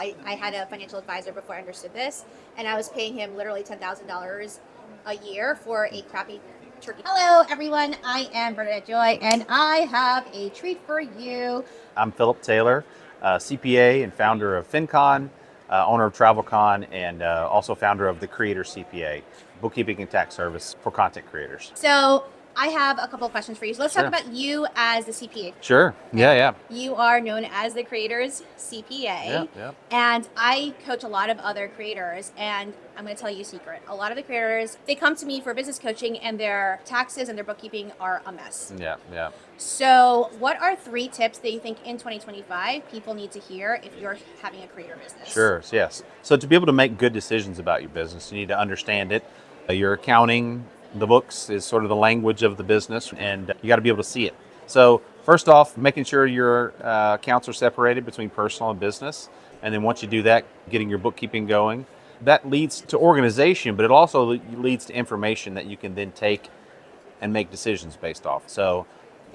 I had a financial advisor before I understood this, and I was paying him literally $10,000 a year for a crappy turkey. Hello, everyone. I am Bernadette Joy, and I have a treat for you. I'm Philip Taylor, CPA and founder of FinCon, owner of TravelCon, and also founder of the Creator CPA, bookkeeping and tax service for content creators. So I have a couple of questions for you. So let's talk Sure. about you as the CPA. Sure. Yeah. You are known as the Creator's CPA. Yeah. And I coach a lot of other creators, and I'm going to tell you a secret. A lot of the creators, they come to me for business coaching, and their taxes and their bookkeeping are a mess. Yeah. So what are 3 tips that you think in 2025 people need to hear if you're having a creator business? Sure. Yes. So to be able to make good decisions about your business, you need to understand it. Your accounting, the books is sort of the language of the business, and you got to be able to see it. So first off, making sure your accounts are separated between personal and business. And then once you do that, getting your bookkeeping going. That leads to organization, but it also leads to information that you can then take and make decisions based off. So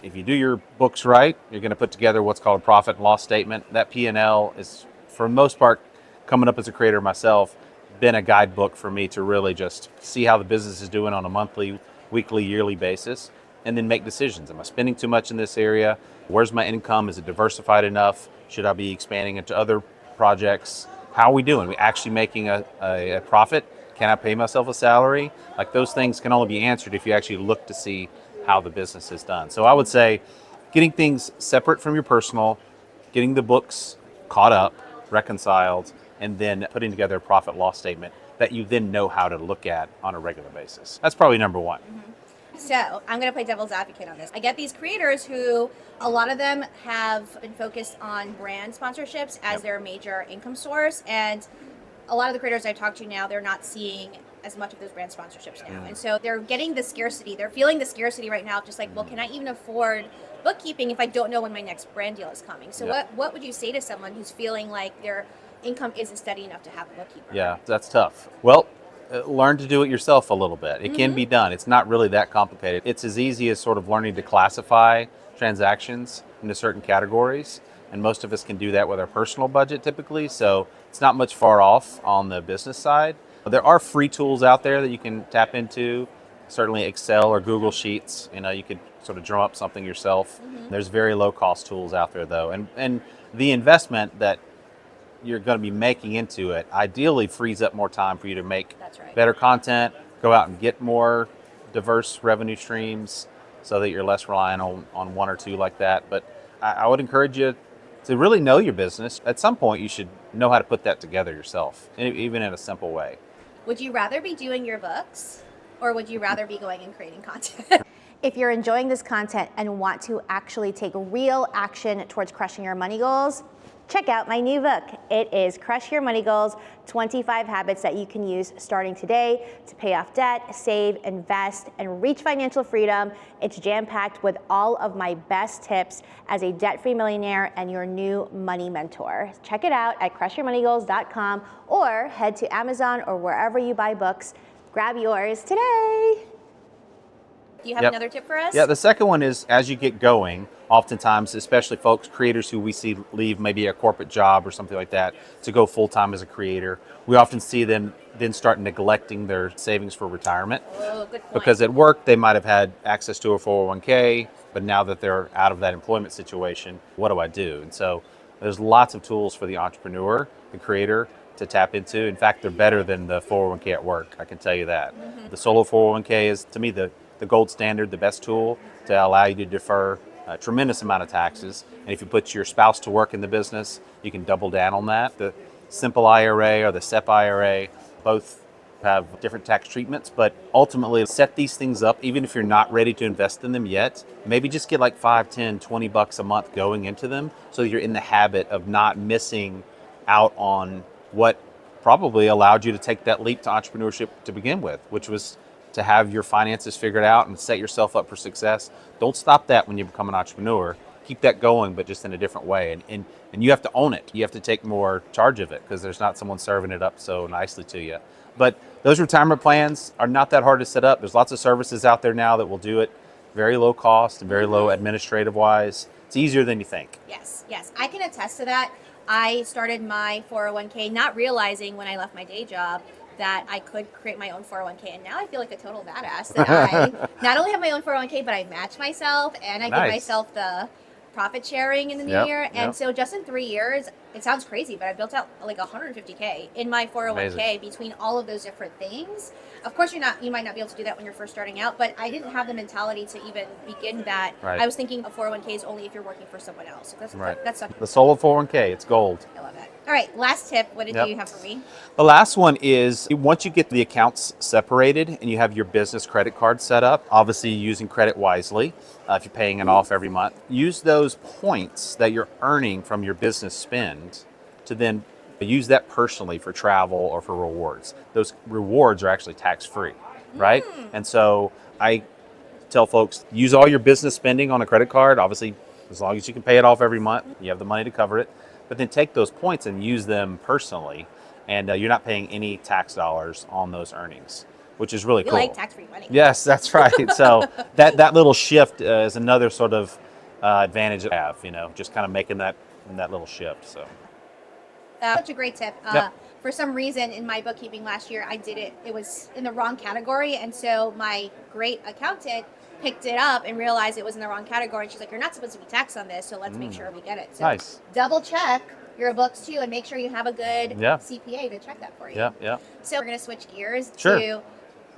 if you do your books right, you're going to put together what's called a profit and loss statement. That P&L is, for the most part, coming up as a creator myself, been a guidebook for me to really just see how the business is doing on a monthly, weekly, yearly basis, and then make decisions. Am I spending too much in this area? Where's my income? Is it diversified enough? Should I be expanding into other projects? How are we doing? Are we actually making a profit? Can I pay myself a salary? Like, those things can only be answered if you actually look to see how the business is done. So I would say getting things separate from your personal, getting the books caught up, reconciled, and then putting together a profit loss statement that you then know how to look at on a regular basis. That's probably number one. So I'm going to play devil's advocate on this. I get these creators who, a lot of them have been focused on brand sponsorships as their major income source. And a lot of the creators I've talked to now, they're not seeing as much of those brand sponsorships now. And so they're getting the scarcity. They're feeling the scarcity right now, just like, well, can I even afford bookkeeping if I don't know when my next brand deal is coming? So what would you say to someone who's feeling like their income isn't steady enough to have a bookkeeper? Yeah, that's tough. Well, learn to do it yourself a little bit. It can be done. It's not really that complicated. It's as easy as sort of learning to classify transactions into certain categories. And most of us can do that with our personal budget typically. So it's not much far off on the business side. There are free tools out there that you can tap into. Certainly Excel or Google Sheets. You could sort of drum up something yourself. There's very low cost tools out there though. And the investment that you're going to be making into it ideally frees up more time for you to make better content, go out and get more diverse revenue streams so that you're less reliant on one or two like that. But I would encourage you to really know your business. At some point, you should know how to put that together yourself, even in a simple way. Would you rather be doing your books, or would you rather be going and creating content? If you're enjoying this content and want to actually take real action towards crushing your money goals, check out my new book. It is Crush Your Money Goals, 25 habits that you can use starting today to pay off debt, save, invest, and reach financial freedom. It's jam-packed with all of my best tips as a debt-free millionaire and your new money mentor. Check it out at crushyourmoneygoals.com or head to Amazon or wherever you buy books. Grab yours today. Do you have another tip for us? Yeah, the second one is, as you get going, oftentimes, especially folks, creators who we see leave maybe a corporate job or something like that to go full-time as a creator, we often see them then start neglecting their savings for retirement. Oh, good point. Because at work, they might have had access to a 401k, but now that they're out of that employment situation, what do I do? And so there's lots of tools for the entrepreneur, the creator, to tap into. In fact, they're better than the 401k at work, I can tell you that. The solo 401k is, to me, the gold standard, the best tool to allow you to defer a tremendous amount of taxes. And if you put your spouse to work in the business, you can double down on that. The simple IRA or the SEP IRA, both have different tax treatments, but ultimately set these things up, even if you're not ready to invest in them yet. Maybe just get like $5, $10, $20 a month going into them so you're in the habit of not missing out on what probably allowed you to take that leap to entrepreneurship to begin with, which was to have your finances figured out and set yourself up for success. Don't stop that when you become an entrepreneur. Keep that going, but just in a different way. And you have to own it. You have to take more charge of it because there's not someone serving it up so nicely to you. But those retirement plans are not that hard to set up. There's lots of services out there now that will do it very low cost and very low administrative wise. It's easier than you think. Yes, I can attest to that. I started my 401k not realizing when I left my day job that I could create my own 401k, and now I feel like a total badass that I not only have my own 401k, but I match myself and I give Nice. myself the profit sharing in the new Yep, year. And yep. so just in 3 years, it sounds crazy, but I built out like 150k in my 401k Amazing. between all of those different things. Of course, you might not be able to do that when you're first starting out, but I didn't have the mentality to even begin that. Right. I was thinking a 401k is only if you're working for someone else. So Right. that's such. The soul of 401k, it's gold. I love that. All right, last tip. What did Yep. you have for me? The last one is once you get the accounts separated and you have your business credit card set up, obviously using credit wisely, if you're paying it off every month, use those points that you're earning from your business spend to then use that personally for travel or for rewards. Those rewards are actually tax free, right? And so I tell folks use all your business spending on a credit card, obviously, as long as you can pay it off every month, you have the money to cover it. But then take those points and use them personally, and you're not paying any tax dollars on those earnings, which is really We cool. like tax-free money. Yes, that's right. So that little shift is another sort of advantage that I have. Just kind of making that little shift. So Such a great tip. Yep. For some reason, in my bookkeeping last year, I did it. It was in the wrong category, and so my great accountant picked it up and realized it was in the wrong category. And she's like, "You're not supposed to be taxed on this, so let's make sure we get it." So Nice. double check your books too, and make sure you have a good Yeah. CPA to check that for you. yeah. So we're gonna switch gears Sure. to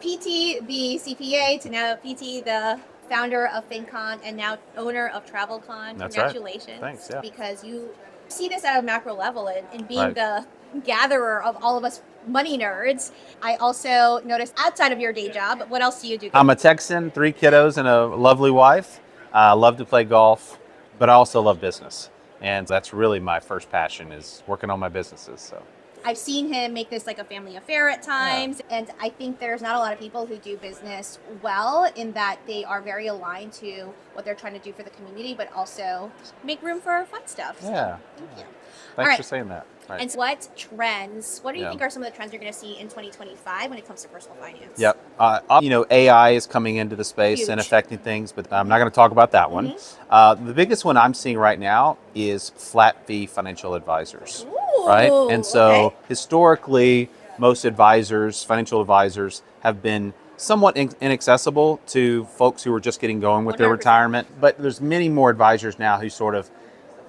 PT, the CPA, to now PT, the founder of FinCon and now owner of TravelCon. That's right. Congratulations. Thanks, yeah. Because you see this at a macro level and being Right. the gatherer of all of us money nerds. I also noticed outside of your day job, what else do you do? I'm a Texan, 3 kiddos, and a lovely wife. Love to play golf, but I also love business, and that's really my first passion is working on my businesses. So I've seen him make this like a family affair at times, and I think there's not a lot of people who do business well in that they are very aligned to what they're trying to do for the community, but also make room for fun stuff. So, yeah, thank you. thanks right. for saying that. Right. And what do you Yeah. think are some of the trends you're going to see in 2025 when it comes to personal finance? Yep. AI is coming into the space and Huge. affecting things, but I'm not going to talk about that one. The biggest one I'm seeing right now is flat fee financial advisors. Right? And so okay. historically, most financial advisors, have been somewhat inaccessible to folks who are just getting going with their 100%. retirement. But there's many more advisors now who sort of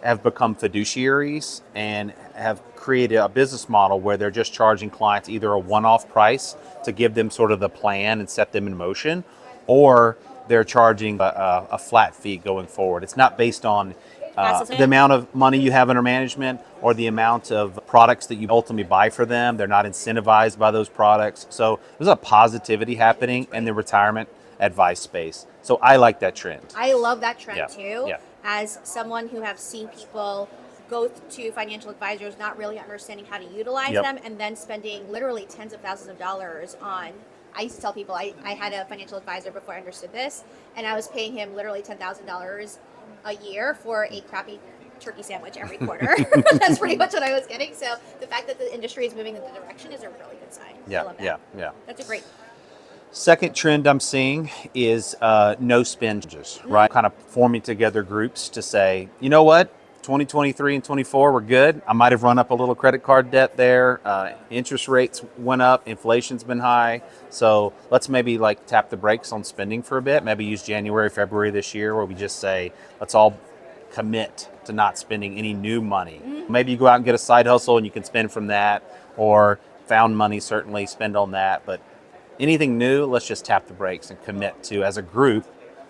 have become fiduciaries and have created a business model where they're just charging clients either a one-off price to give them sort of the plan and set them in motion, or they're charging a flat fee going forward. It's not based on the amount of money you have under management or the amount of products that you ultimately buy for them. They're not incentivized by those products. So there's a positivity happening in the retirement advice space. So I like that trend. I love that trend Yeah. too. Yeah. As someone who have seen people go to financial advisors not really understanding how to utilize Yep. them and then spending literally tens of thousands of dollars on. I used to tell people I had a financial advisor before I understood this, and I was paying him literally $10,000 a year for a crappy turkey sandwich every quarter. That's pretty much what I was getting. So the fact that the industry is moving in the direction is a really good sign. I love that. Yeah. That's a great. Second trend I'm seeing is no spinches, right? Kind of forming together groups to say, you know what, 2023 and 24 were good. I might have run up a little credit card debt there. Interest rates went up. Inflation's been high. So let's maybe like tap the brakes on spending for a bit. Maybe use January, February this year where we just say, let's all commit to not spending any new money. Maybe you go out and get a side hustle and you can spend from that, or found money, certainly spend on that. But anything new, let's just tap the brakes and commit to, as a group,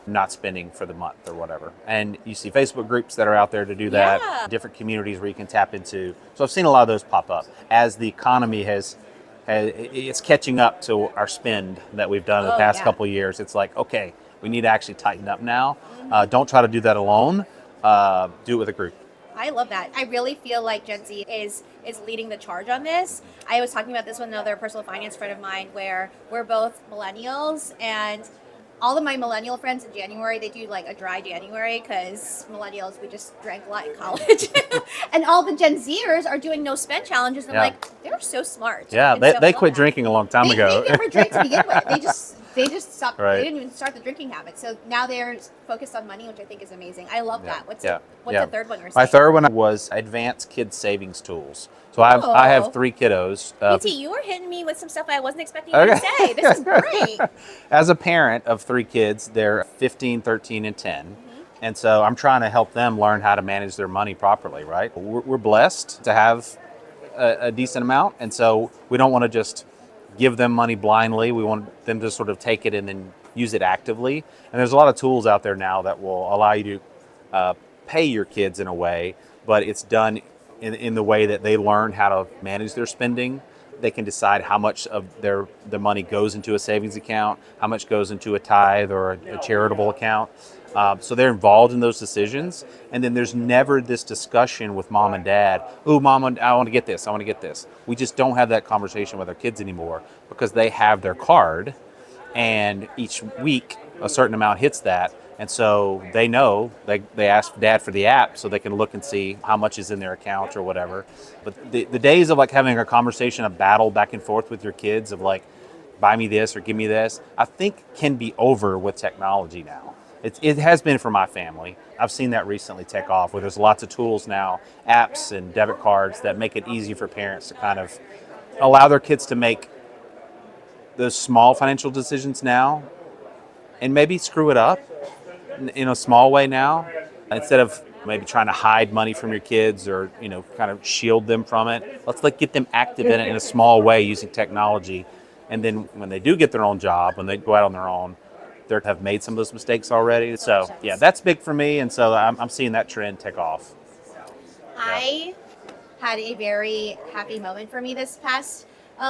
not spending for the month or whatever. And you see Facebook groups that are out there to do that, Yeah. different communities where you can tap into. So I've seen a lot of those pop up as the economy it's catching up to our spend that we've done in the past couple of years. It's like, okay, we need to actually tighten up now. Don't try to do that alone. Do it with a group. I love that. I really feel like Gen Z is leading the charge on this. I was talking about this with another personal finance friend of mine where we're both millennials, and all of my millennial friends in January, they do like a dry January because millennials, we just drank a lot in college. And all the Gen Zers are doing no spend challenges. And I'm like, they're so smart. Yeah, And they so I love quit that. drinking a long time ago. They never drank to begin with. They just stopped. Right. They didn't even start the drinking habit. So now they're focused on money, which I think is amazing. I love that. What's the third one you're saying? My third one was advanced kid savings tools. So I have 3 kiddos. PT, you were hitting me with some stuff I wasn't expecting you to say. This is great. As a parent of 3 kids, they're 15, 13, and 10. And so I'm trying to help them learn how to manage their money properly, right? We're blessed to have a decent amount. And so we don't want to just give them money blindly. We want them to sort of take it and then use it actively. And there's a lot of tools out there now that will allow you to pay your kids in a way, but it's done in the way that they learn how to manage their spending. They can decide how much of the money goes into a savings account, how much goes into a tithe or a charitable account. So they're involved in those decisions. And then there's never this discussion with mom and dad, "Ooh, mom, I want to get this, I want to get this." We just don't have that conversation with our kids anymore because they have their card and each week a certain amount hits that. And so they know, they ask dad for the app so they can look and see how much is in their account or whatever. But the days of like having a conversation, a battle back and forth with your kids of like, buy me this or give me this, I think can be over with technology now. It has been for my family. I've seen that recently take off where there's lots of tools now, apps and debit cards that make it easy for parents to kind of allow their kids to make those small financial decisions now and maybe screw it up in a small way now, instead of maybe trying to hide money from your kids or kind of shield them from it. Let's get them active in it in a small way using technology, and then when they do get their own job, when they go out on their own, they have made some of those mistakes already. So yeah, that's big for me, and so I'm seeing that trend take off. I had a very happy moment for me this past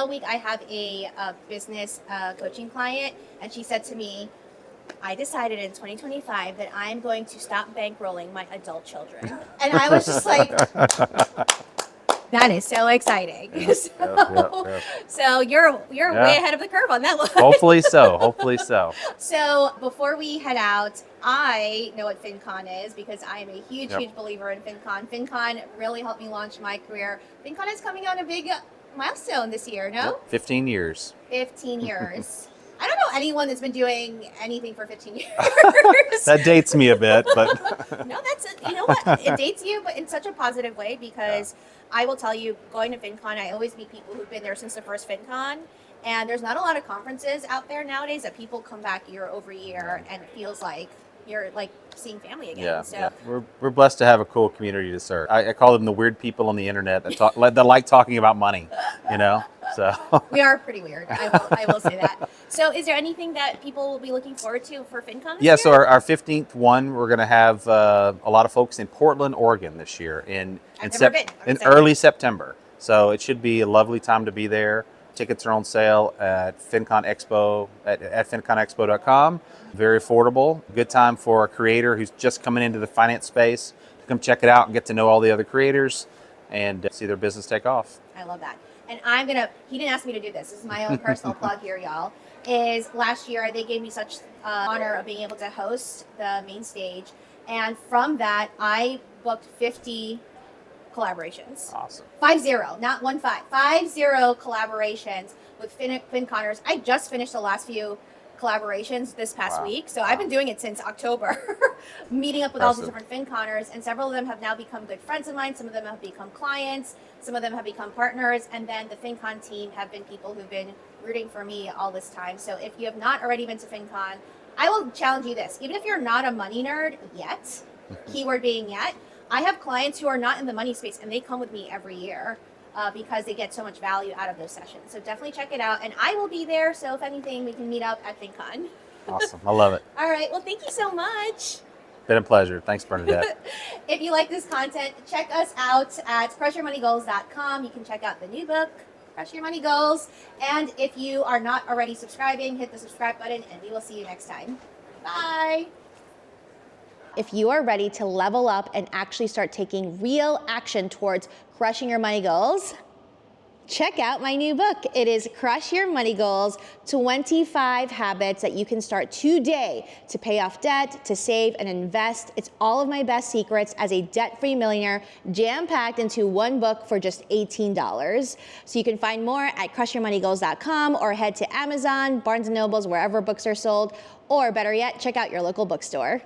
week. I have a business coaching client, and she said to me, "I decided in 2025 that I'm going to stop bankrolling my adult children." And I was just like, that is so exciting. So you're way ahead of the curve on that one. Hopefully so. So before we head out, I know what FinCon is because I am a huge believer in FinCon. FinCon really helped me launch my career. FinCon is coming on a big milestone this year, no? 15 years. 15 years. I don't know anyone that's been doing anything for 15 years. That dates me a bit, but no, you know what? It dates you, but in such a positive way because I will tell you, going to FinCon, I always meet people who've been there since the first FinCon, and there's not a lot of conferences out there nowadays that people come back year over year and it feels like you're like seeing family again. We're blessed to have a cool community to serve. I call them the weird people on the internet that like talking about money, So we are pretty weird. I will say that. So is there anything that people will be looking forward to for FinCon this year? So our 15th one, we're going to have a lot of folks in Portland, Oregon this year in early September. So it should be a lovely time to be there. Tickets are on sale at FinCon Expo at FinConExpo.com. Very affordable. Good time for a creator who's just coming into the finance space to come check it out and get to know all the other creators and see their business take off. I love that. And he didn't ask me to do this. This is my own personal plug here, y'all. Is last year they gave me such honor of being able to host the main stage. And from that, I booked 50 collaborations. Awesome. 50, not 15. 50 collaborations with FinConners. I just finished the last few collaborations this past week. So I've been doing it since October, meeting up with all these different FinConners, and several of them have now become good friends of mine. Some of them have become clients. Some of them have become partners. And then the FinCon team have been people who've been rooting for me all this time. So if you have not already been to FinCon, I will challenge you this. Even if you're not a money nerd yet, keyword being yet, I have clients who are not in the money space and they come with me every year because they get so much value out of those sessions. So definitely check it out. And I will be there. So if anything, we can meet up at FinCon. Awesome. I love it. All right. Well, thank you so much. Been a pleasure. Thanks, Bernadette. If you like this content, check us out at crushyourmoneygoals.com. You can check out the new book, Crush Your Money Goals. And if you are not already subscribing, hit the subscribe button and we will see you next time. Bye. If you are ready to level up and actually start taking real action towards crushing your money goals, check out my new book. It is Crush Your Money Goals, 25 habits that you can start today to pay off debt, to save and invest. It's all of my best secrets as a debt-free millionaire, jam-packed into one book for just $18. So you can find more at crushyourmoneygoals.com or head to Amazon, Barnes & Noble's, wherever books are sold, or better yet, check out your local bookstore.